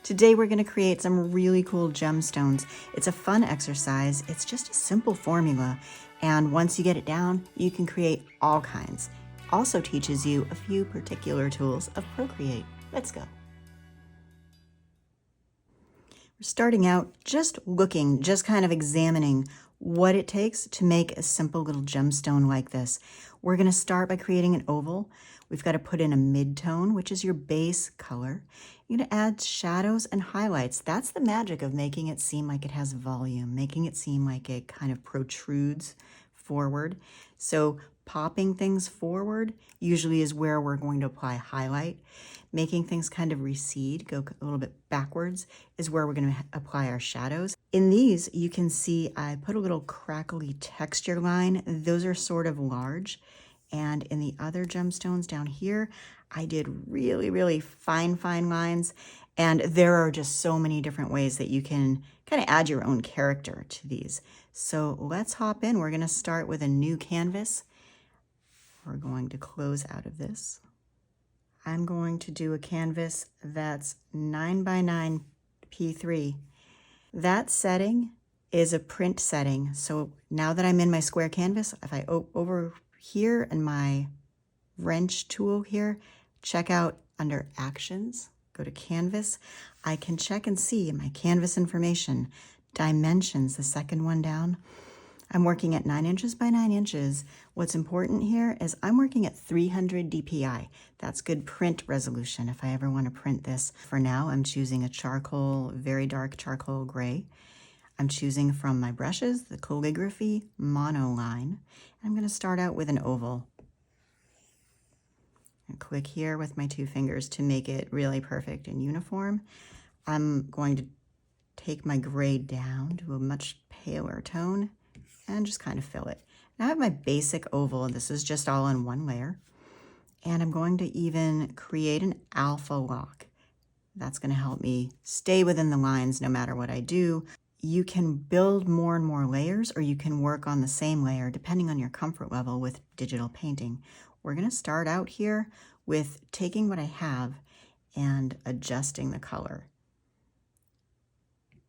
Today we're going to create some really cool gemstones. It's a fun exercise. It's just a simple formula. And once you get it down, you can create all kinds. Also teaches you a few particular tools of Procreate. Let's go. We're starting out just looking, just kind of examining what it takes to make a simple little gemstone like this. We're going to start by creating an oval. We've got to put in a mid-tone, which is your base color. You're going to add shadows and highlights. That's the magic of making it seem like it has volume, making it seem like it kind of protrudes forward. So popping things forward usually is where we're going to apply highlight. Making things kind of recede, go a little bit backwards, is where we're going to apply our shadows. In these, you can see I put a little crackly texture line. Those are sort of large. And in the other gemstones down here, I did really, really fine lines. And there are just so many different ways that you can kind of add your own character to these. So let's hop in. We're going to start with a new canvas. We're going to close out of this. I'm going to do a canvas that's 9x9 P3. That setting is a print setting. So now that I'm in my square canvas, if I over here in my wrench tool here, check out under actions, go to canvas, I can check and see my canvas information, dimensions, the second one down. I'm working at 9 inches by 9 inches. What's important here is I'm working at 300 DPI. That's good print resolution if I ever want to print this. For now, I'm choosing a charcoal, very dark charcoal gray. I'm choosing from my brushes, the calligraphy monoline. I'm going to start out with an oval. And click here with my 2 fingers to make it really perfect and uniform. I'm going to take my gray down to a much paler tone and just kind of fill it. Now I have my basic oval, and this is just all in one layer. And I'm going to even create an alpha lock. That's going to help me stay within the lines no matter what I do. You can build more and more layers, or you can work on the same layer depending on your comfort level with digital painting. We're going to start out here with taking what I have and adjusting the color.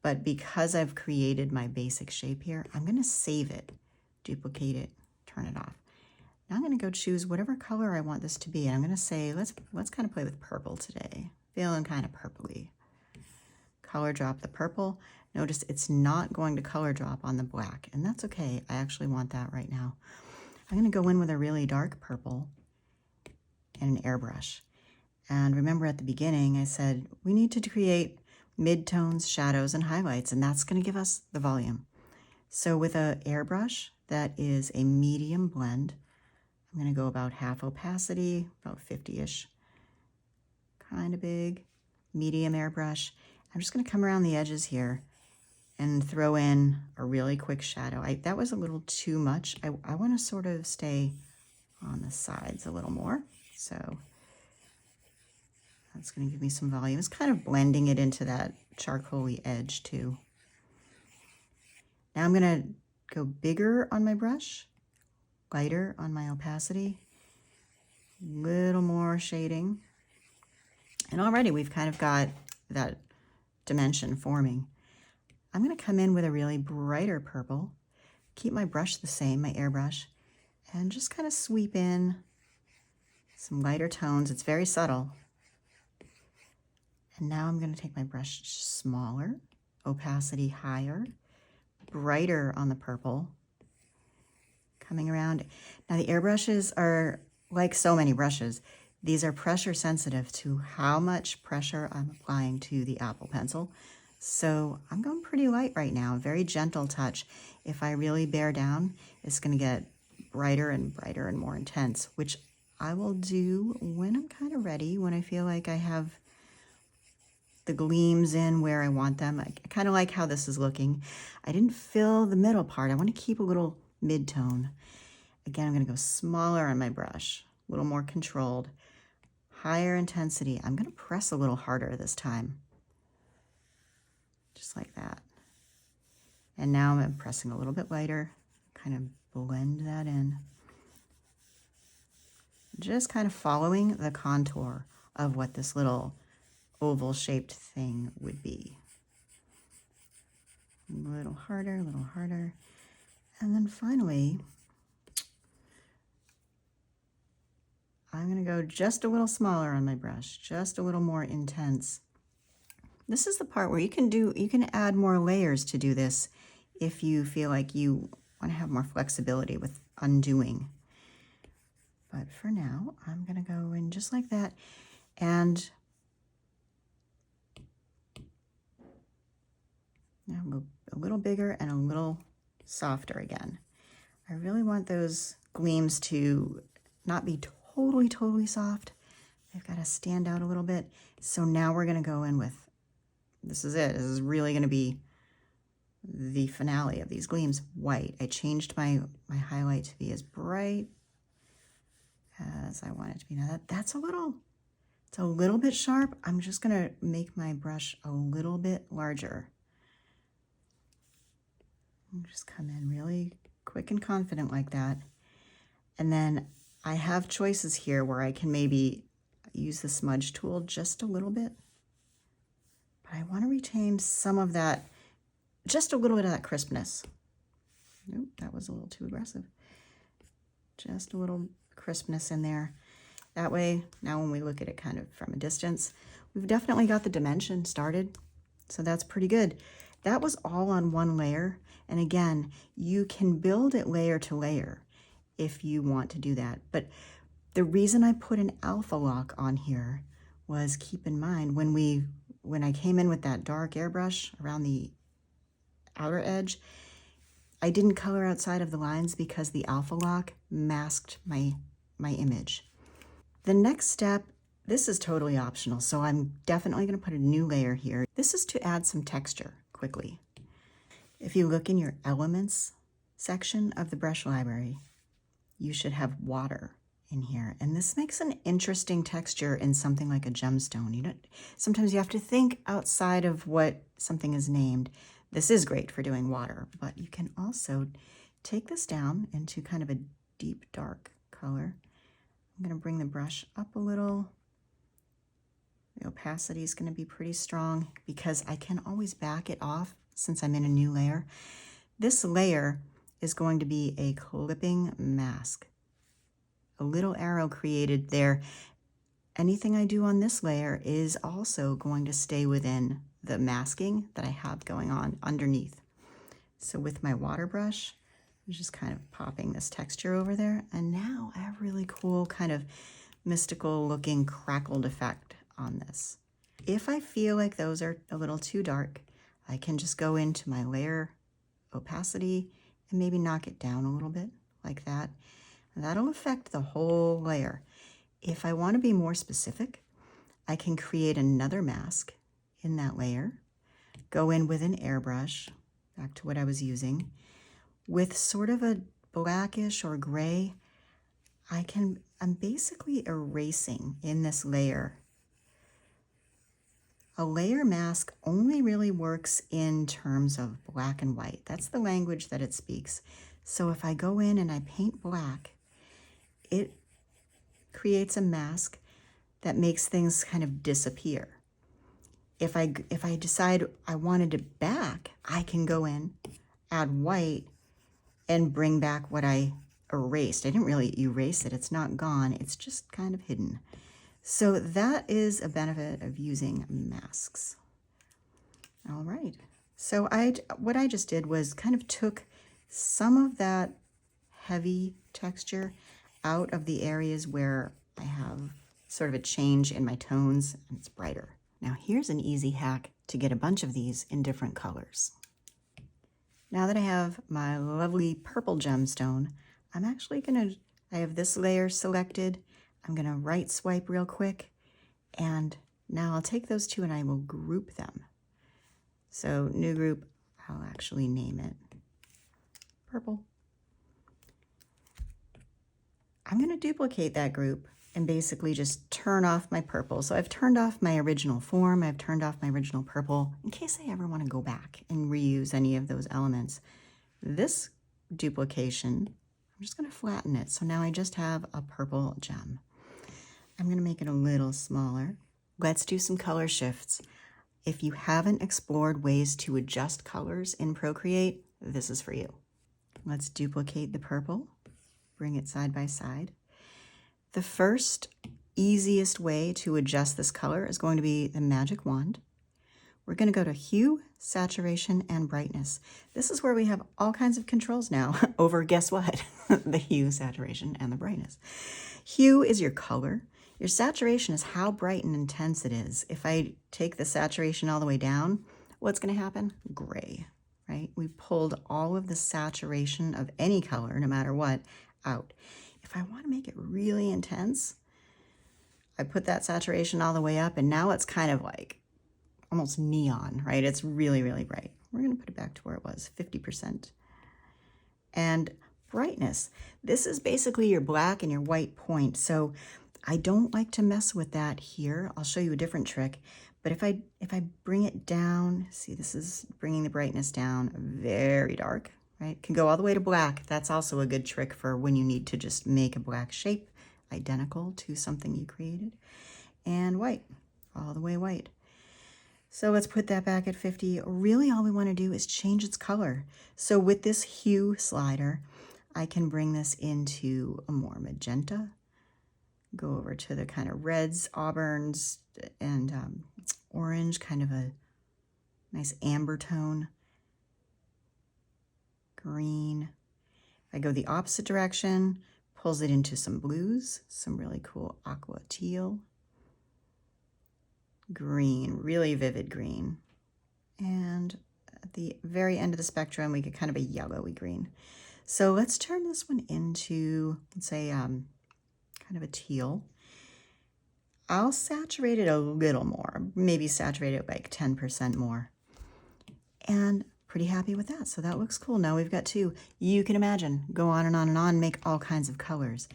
But because I've created my basic shape here, I'm going to save it, duplicate it, turn it off. Now I'm going to go choose whatever color I want this to be. And I'm going to say, let's kind of play with purple today. Feeling kind of purpley. Color drop the purple. Notice it's not going to color drop on the black, and that's okay. I actually want that right now. I'm going to go in with a really dark purple and an airbrush. And remember at the beginning, I said we need to create midtones, shadows, and highlights, and that's going to give us the volume. So with an airbrush that is a medium blend, I'm going to go about half opacity, about 50-ish, kind of big, medium airbrush. I'm just going to come around the edges here and throw in a really quick shadow. That was a little too much. I want to sort of stay on the sides a little more. So that's going to give me some volume. It's kind of blending it into that charcoaly edge too. Now I'm going to go bigger on my brush, lighter on my opacity, little more shading. And already we've kind of got that dimension forming. I'm going to come in with a really brighter purple, keep my brush the same, my airbrush, and just kind of sweep in some lighter tones. It's very subtle. And now I'm going to take my brush smaller, opacity higher, brighter on the purple, coming around. Now the airbrushes are like so many brushes. These are pressure sensitive to how much pressure I'm applying to the Apple Pencil. So I'm going pretty light right now, very gentle touch. If I really bear down, it's going to get brighter and brighter and more intense, which I will do when I'm kind of ready, when I feel like I have the gleams in where I want them. I kind of like how this is looking. I didn't fill the middle part. I want to keep a little mid-tone. Again, I'm going to go smaller on my brush, a little more controlled, higher intensity. I'm going to press a little harder this time. Just like that. And now I'm pressing a little bit lighter, kind of blend that in. Just kind of following the contour of what this little oval shaped thing would be. A little harder, a little harder. And then finally, I'm going to go just a little smaller on my brush, just a little more intense. This is the part where you can add more layers to do this if you feel like you want to have more flexibility with undoing. But for now, I'm going to go in just like that. And now go a little bigger and a little softer again. I really want those gleams to not be totally soft. They've got to stand out a little bit. So now we're going to go in with, this is it. This is really going to be the finale of these gleams, white. I changed my highlight to be as bright as I want it to be. Now that's it's a little bit sharp. I'm just going to make my brush a little bit larger. And just come in really quick and confident like that. And then I have choices here where I can maybe use the smudge tool just a little bit. But I want to retain some of that, just a little bit of that crispness. Nope, that was a little too aggressive. Just a little crispness in there. That way, now when we look at it kind of from a distance, we've definitely got the dimension started. So that's pretty good. That was all on one layer. And again, you can build it layer to layer if you want to do that. But the reason I put an alpha lock on here was, keep in mind, when I came in with that dark airbrush around the outer edge, I didn't color outside of the lines because the alpha lock masked my image. The next step, this is totally optional, so I'm definitely going to put a new layer here. This is to add some texture quickly. If you look in your elements section of the brush library, you should have water in here. And this makes an interesting texture in something like a gemstone. Sometimes you have to think outside of what something is named. This is great for doing water, but you can also take this down into kind of a deep dark color. I'm going to bring the brush up a little. The opacity is going to be pretty strong because I can always back it off since I'm in a new layer. This layer is going to be a clipping mask. A little arrow created there. Anything I do on this layer is also going to stay within the masking that I have going on underneath. So with my water brush, I'm just kind of popping this texture over there. And now I have really cool kind of mystical looking crackled effect on this. If I feel like those are a little too dark, I can just go into my layer opacity and maybe knock it down a little bit like that. And that'll affect the whole layer. If I want to be more specific, I can create another mask in that layer, go in with an airbrush, back to what I was using, with sort of a blackish or gray. I'm basically erasing in this layer. A layer mask only really works in terms of black and white. That's the language that it speaks. So if I go in and I paint black, it creates a mask that makes things kind of disappear. If I decide I wanted it back, I can go in, add white, and bring back what I erased. I didn't really erase it. It's not gone. It's just kind of hidden. So that is a benefit of using masks. All right. So what I just did was kind of took some of that heavy texture out of the areas where I have sort of a change in my tones and it's brighter. Now here's an easy hack to get a bunch of these in different colors. Now that I have my lovely purple gemstone, I'm actually I have this layer selected. I'm gonna right swipe real quick, and now I'll take those two and I will group them. So new group, I'll actually name it purple. I'm gonna duplicate that group and basically just turn off my purple. So I've turned off my original form, I've turned off my original purple in case I ever wanna go back and reuse any of those elements. This duplication, I'm just gonna flatten it. So now I just have a purple gem. I'm gonna make it a little smaller, Let's do some color shifts. If you haven't explored ways to adjust colors in Procreate, this is for you. Let's duplicate the purple, bring it side by side. The first easiest way to adjust this color is going to be the magic wand. We're going to go to hue, saturation, and brightness. This is where we have all kinds of controls now over, guess what? The hue, saturation, and the brightness. Hue is your color. Your saturation is how bright and intense it is. If I take the saturation all the way down, what's going to happen? Gray, right? We pulled all of the saturation of any color, no matter what, out. If I want to make it really intense, I put that saturation all the way up, and now it's kind of like almost neon, right? It's really, really bright. We're going to put it back to where it was, 50%. And brightness. This is basically your black and your white point. So I don't like to mess with that here. I'll show you a different trick. But if I bring it down, see, this is bringing the brightness down very dark, right? Can go all the way to black. That's also a good trick for when you need to just make a black shape identical to something you created. And white, all the way white. So let's put that back at 50. Really all we want to do is change its color. So with this hue slider, I can bring this into a more magenta, go over to the kind of reds, auburns, and orange, kind of a nice amber tone, green. If I go the opposite direction, pulls it into some blues, some really cool aqua teal, green, really vivid green. And at the very end of the spectrum, we get kind of a yellowy green. So let's turn this one into, let's say, kind of a teal. I'll saturate it a little more, maybe saturate it like 10% more. And pretty happy with that. So that looks cool. Now we've got two. You can imagine, go on and on and on, make all kinds of colors.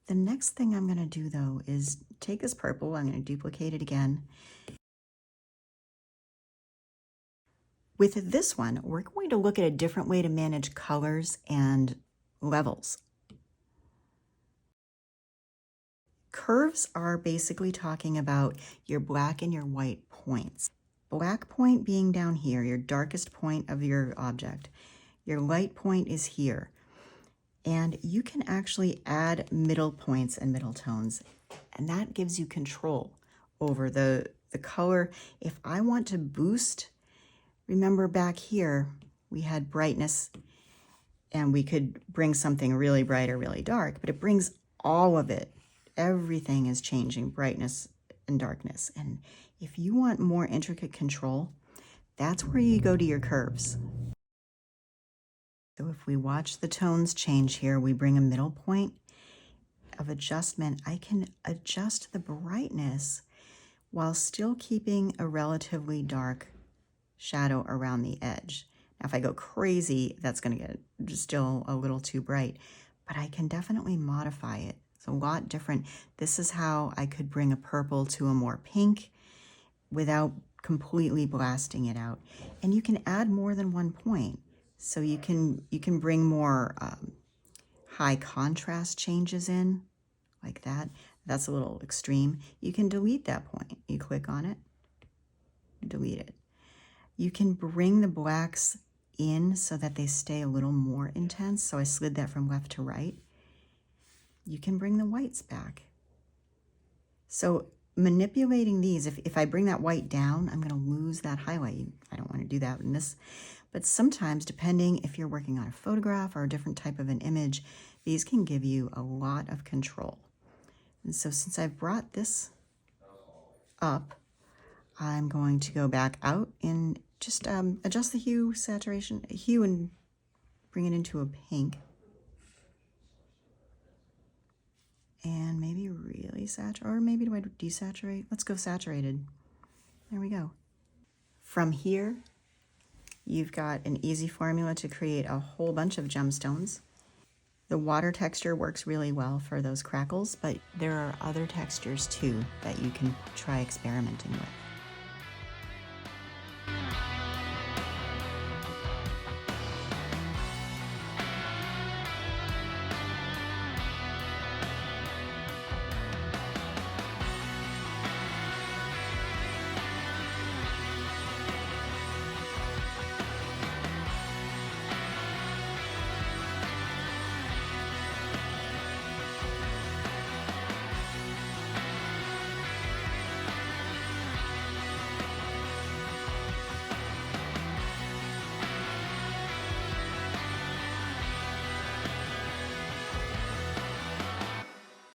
The next thing I'm going to do, though, is take this purple. I'm going to duplicate it again. With this one, we're going to look at a different way to manage colors and levels. Curves are basically talking about your black and your white points. Black point being down here, your darkest point of your object. Your light point is here. And you can actually add middle points and middle tones. And that gives you control over the color. If I want to boost, remember back here, we had brightness and we could bring something really bright or really dark, but it brings all of it. Everything is changing, brightness and darkness. And if you want more intricate control, that's where you go to your curves. So if we watch the tones change here, we bring a middle point of adjustment. I can adjust the brightness while still keeping a relatively dark shadow around the edge. Now, if I go crazy, that's going to get just still a little too bright, but I can definitely modify it. It's a lot different. This is how I could bring a purple to a more pink without completely blasting it out. And you can add more than one point. So you can bring more high contrast changes in, like that. That's a little extreme. You can delete that point. You click on it, delete it. You can bring the blacks in so that they stay a little more intense. So I slid that from left to right. You can bring the whites back. So manipulating these, if I bring that white down, I'm going to lose that highlight. I don't want to do that in this. But sometimes, depending if you're working on a photograph or a different type of an image, these can give you a lot of control. And so since I've brought this up, I'm going to go back out and just adjust the hue, saturation, hue, and bring it into a pink. And maybe really saturate, or maybe do I desaturate? Let's go saturated. There we go. From here, you've got an easy formula to create a whole bunch of gemstones. The water texture works really well for those crackles, but there are other textures too that you can try experimenting with.